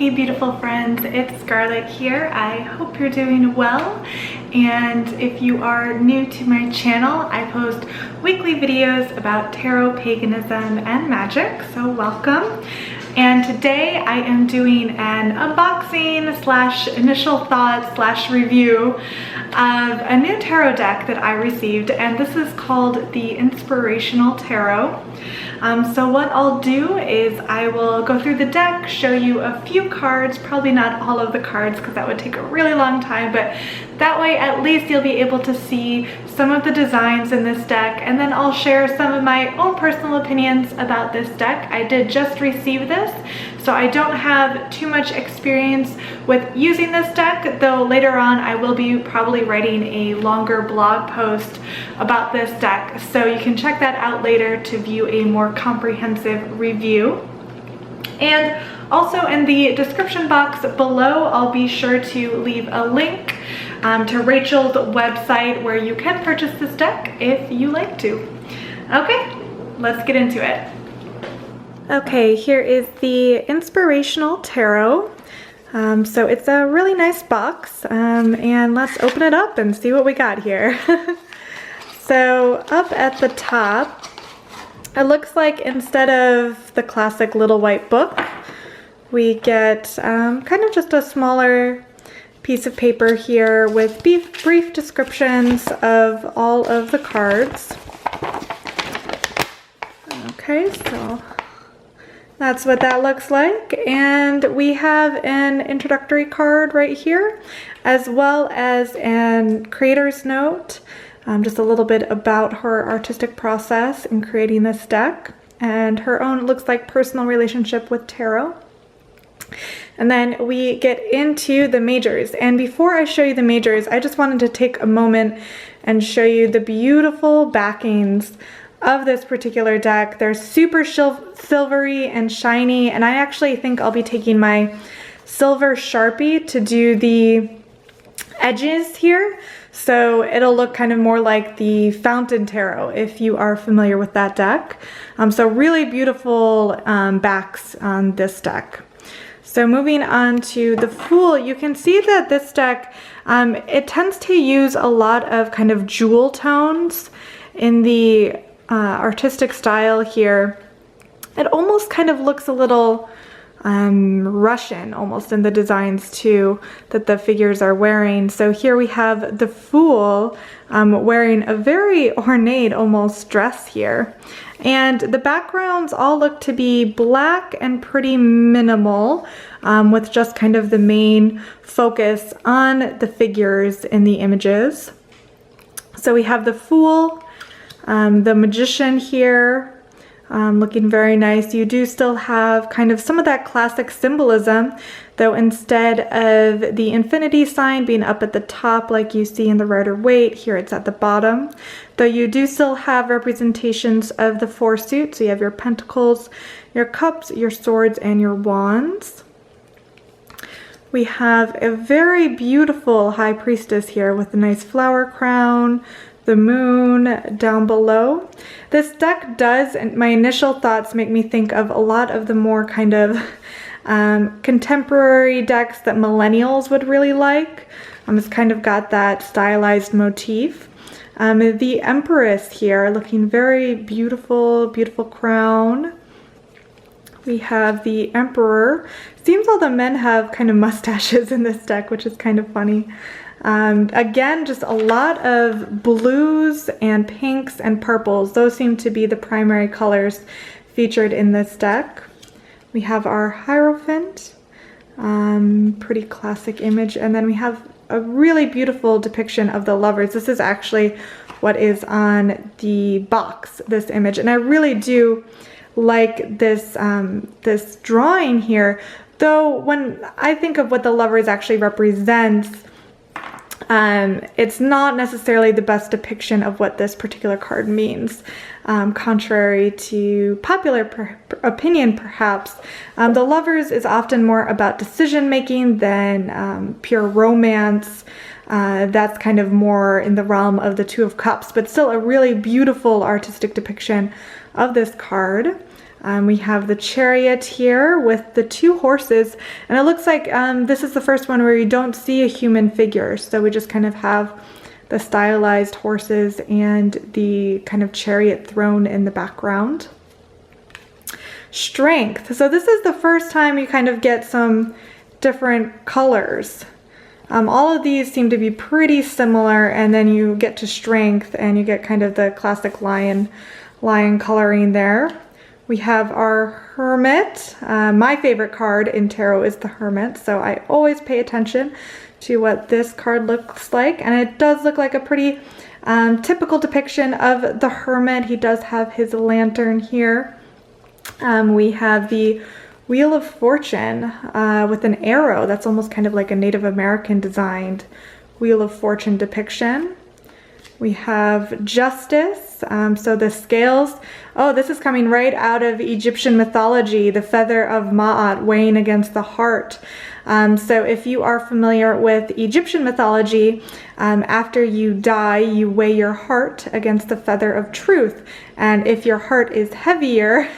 Hey beautiful friends, it's Scarlett here. I hope you're doing well, and if you are new to my channel, I post weekly videos about tarot, paganism, and magic, so welcome. And today I am doing an unboxing slash initial thoughts slash review of a new tarot deck that I received, and this is called the Inspirational Tarot. So what I'll do is I will go through the deck, show you a few cards, probably not all of the cards because that would take a really long time, but that way at least you'll be able to see some of the designs in this deck, and then I'll share some of my own personal opinions about this deck. I did just receive this, so I don't have too much experience with using this deck, though later on I will be probably writing a longer blog post about this deck, so you can check that out later to view a more comprehensive review. And also in the description box below, I'll be sure to leave a link to Rachel's website where you can purchase this deck if you like to. Okay, let's get into it. Okay, here is the Inspirational Tarot. So it's a really nice box, and let's open it up and see what we got here. So up at the top, it looks like instead of the classic little white book, we get kind of just a smaller piece of paper here with brief descriptions of all of the cards. Okay, so that's what that looks like. And we have an introductory card right here, as well as an creator's note, just a little bit about her artistic process in creating this deck and her own, looks like, personal relationship with tarot. And then we get into the majors. And before I show you the majors, I just wanted to take a moment and show you the beautiful backings of this particular deck. They're super silvery and shiny, and I actually think I'll be taking my silver Sharpie to do the edges here, so it'll look kind of more like the Fountain Tarot if you are familiar with that deck. So really beautiful backs on this deck. So moving on to the Fool, you can see that this deck, it tends to use a lot of kind of jewel tones in the artistic style here. It almost kind of looks a little Russian almost in the designs too that the figures are wearing. So here we have the Fool wearing a very ornate almost dress here. And the backgrounds all look to be black and pretty minimal, with just kind of the main focus on the figures in the images. So we have the Fool, the Magician here, looking very nice. You do still have kind of some of that classic symbolism, though instead of the infinity sign being up at the top like you see in the Rider-Waite, here it's at the bottom. Though you do still have representations of the four suits. So you have your pentacles, your cups, your swords, and your wands. We have a very beautiful High Priestess here with a nice flower crown, the moon down below. This deck does, and my initial thoughts make me think of a lot of the more kind of contemporary decks that millennials would really like. It's kind of got that stylized motif. The Empress here looking very beautiful, beautiful crown. We have the Emperor. Seems all the men have kind of mustaches in this deck, which is kind of funny. Again, just a lot of blues and pinks and purples. Those seem to be the primary colors featured in this deck. We have our Hierophant, pretty classic image. And then we have a really beautiful depiction of the lovers. This is actually what is on the box, this image. And I really do like this, this drawing here. Though when I think of what the lovers actually represents, it's not necessarily the best depiction of what this particular card means. Contrary to popular opinion, perhaps. The Lovers is often more about decision making than pure romance. That's kind of more in the realm of the Two of Cups, but still a really beautiful artistic depiction of this card. We have the chariot here with the 2 horses, and it looks like this is the first one where you don't see a human figure, so we just kind of have the stylized horses and the kind of chariot throne in the background. Strength. So this is the first time you kind of get some different colors. All of these seem to be pretty similar, and then you get to strength and you get kind of the classic lion coloring there. We have our Hermit. My favorite card in tarot is the Hermit, so I always pay attention to what this card looks like, and it does look like a pretty typical depiction of the Hermit. He does have his lantern here. We have the Wheel of Fortune with an arrow. That's almost kind of like a Native American designed Wheel of Fortune depiction. We have Justice, so the scales. Oh, this is coming right out of Egyptian mythology, the feather of Ma'at weighing against the heart. So if you are familiar with Egyptian mythology, after you die, you weigh your heart against the feather of truth. And if your heart is heavier,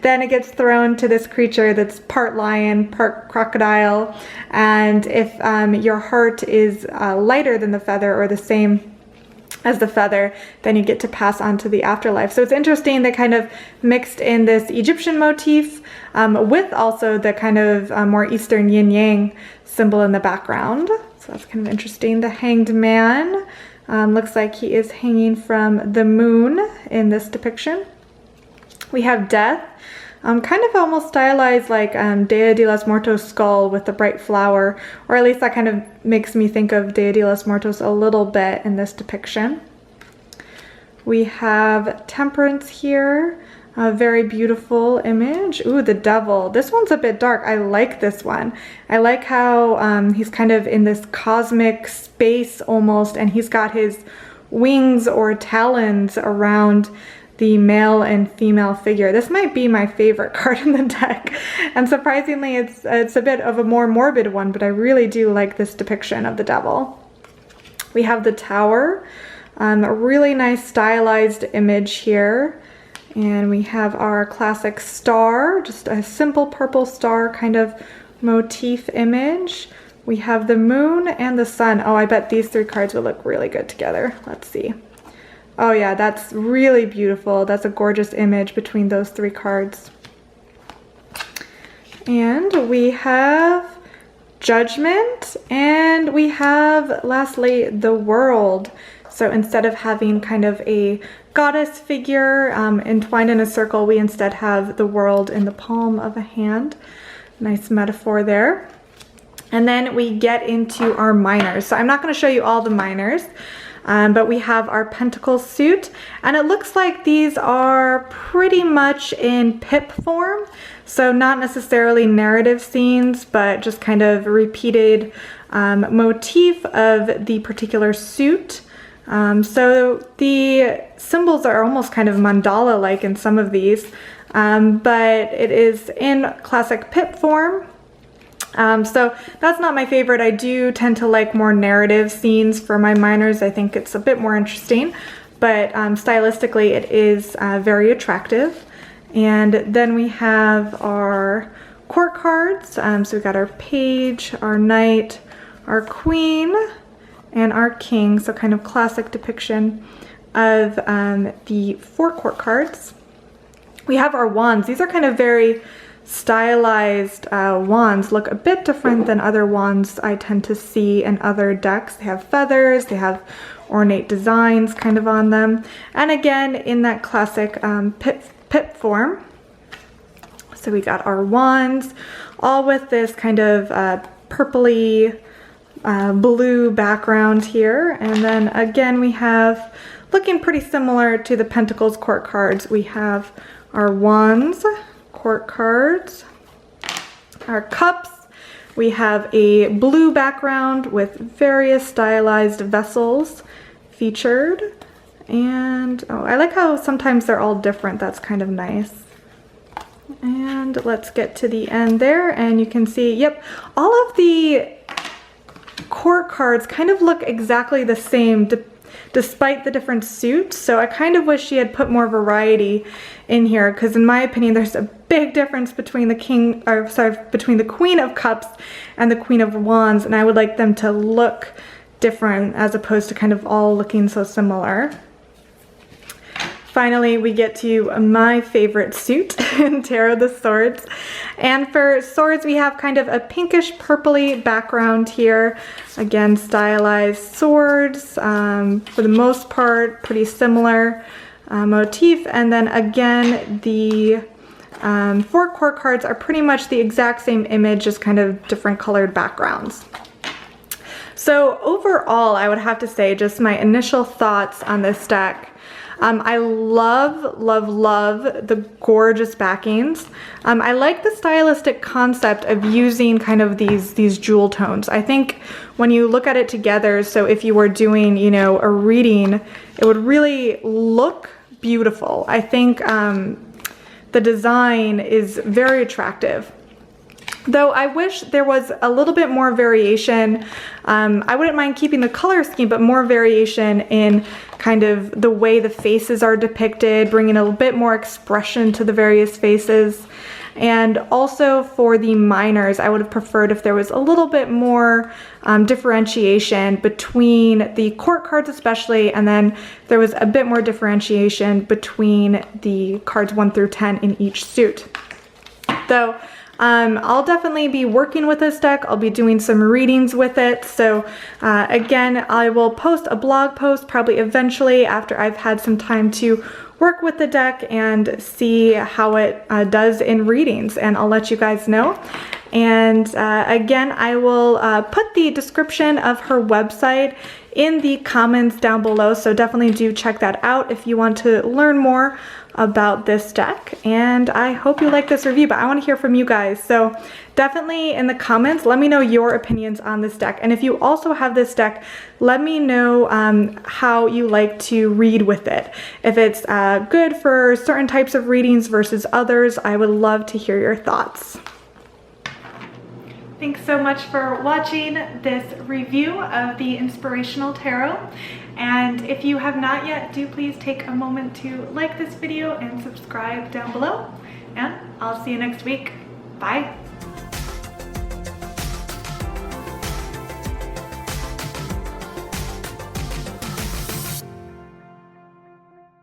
then it gets thrown to this creature that's part lion, part crocodile. And if your heart is lighter than the feather or the same as the feather, then you get to pass on to the afterlife. So it's interesting they kind of mixed in this Egyptian motif with also the kind of more Eastern yin-yang symbol in the background. So that's kind of interesting. The Hanged Man looks like he is hanging from the moon in this depiction. We have Death. Kind of almost stylized like Dia de los Muertos skull with the bright flower, or at least that kind of makes me think of Dia de los Muertos a little bit in this depiction. We have Temperance here, a very beautiful image. Ooh, the Devil. This one's a bit dark. I like this one. I like how he's kind of in this cosmic space almost, and he's got his wings or talons around the male and female figure. This might be my favorite card in the deck, and surprisingly it's a bit of a more morbid one, but I really do like this depiction of the devil. We have the Tower, a really nice stylized image here, and we have our classic star, just a simple purple star kind of motif image. We have the moon and the sun. Oh, I bet these 3 cards would look really good together. Let's see. Oh yeah, that's really beautiful. That's a gorgeous image between those 3 cards. And we have Judgment, and we have, lastly, the World. So instead of having kind of a goddess figure entwined in a circle, we instead have the world in the palm of a hand. Nice metaphor there. And then we get into our minors. So I'm not going to show you all the minors. But we have our Pentacle suit, and it looks like these are pretty much in pip form, so not necessarily narrative scenes, but just kind of repeated motif of the particular suit. So the symbols are almost kind of mandala-like in some of these, but it is in classic pip form. So that's not my favorite. I do tend to like more narrative scenes for my minors. I think it's a bit more interesting, but stylistically it is very attractive. And then we have our court cards. So we've got our page, our knight, our queen, and our king. So kind of classic depiction of the 4 court cards. We have our wands. These are kind of very stylized wands, look a bit different than other wands I tend to see in other decks. They have feathers, they have ornate designs kind of on them, and again in that classic pip form. So we got our wands, all with this kind of purpley blue background here, and then again we have, looking pretty similar to the Pentacles court cards, we have our wands, court cards, our cups. We have a blue background with various stylized vessels featured, and oh, I like how sometimes they're all different. That's kind of nice. And let's get to the end there, and you can see, yep, all of the court cards kind of look exactly the same despite the different suits. So I kind of wish she had put more variety in here, because in my opinion there's a big difference between between the Queen of Cups and the Queen of Wands, and I would like them to look different as opposed to kind of all looking so similar. Finally, we get to my favorite suit in Tarot the Swords. And for swords, we have kind of a pinkish purpley background here. Again, stylized swords, for the most part, pretty similar motif. And then again, the 4 court cards are pretty much the exact same image, just kind of different colored backgrounds. So overall, I would have to say just my initial thoughts on this deck. I love, love, love the gorgeous backings. I like the stylistic concept of using kind of these jewel tones. I think when you look at it together, so if you were doing, you know, a reading, it would really look beautiful. I think the design is very attractive. Though I wish there was a little bit more variation. I wouldn't mind keeping the color scheme, but more variation in kind of the way the faces are depicted, bringing a little bit more expression to the various faces. And also for the minors, I would have preferred if there was a little bit more differentiation between the court cards especially, and then there was a bit more differentiation between the cards 1 through 10 in each suit. Though I'll definitely be working with this deck. I'll be doing some readings with it. So again, I will post a blog post probably eventually after I've had some time to work with the deck and see how it does in readings, and I'll let you guys know. And again, I will put the description of her website in the comments down below, so definitely do check that out if you want to learn more about this deck. And I hope you like this review, but I want to hear from you guys, so definitely in the comments let me know your opinions on this deck. And if you also have this deck, let me know how you like to read with it. If it's good for certain types of readings versus others, I would love to hear your thoughts. Thanks so much for watching this review of the Inspirational Tarot. And if you have not yet, do please take a moment to like this video and subscribe down below. And I'll see you next week. Bye.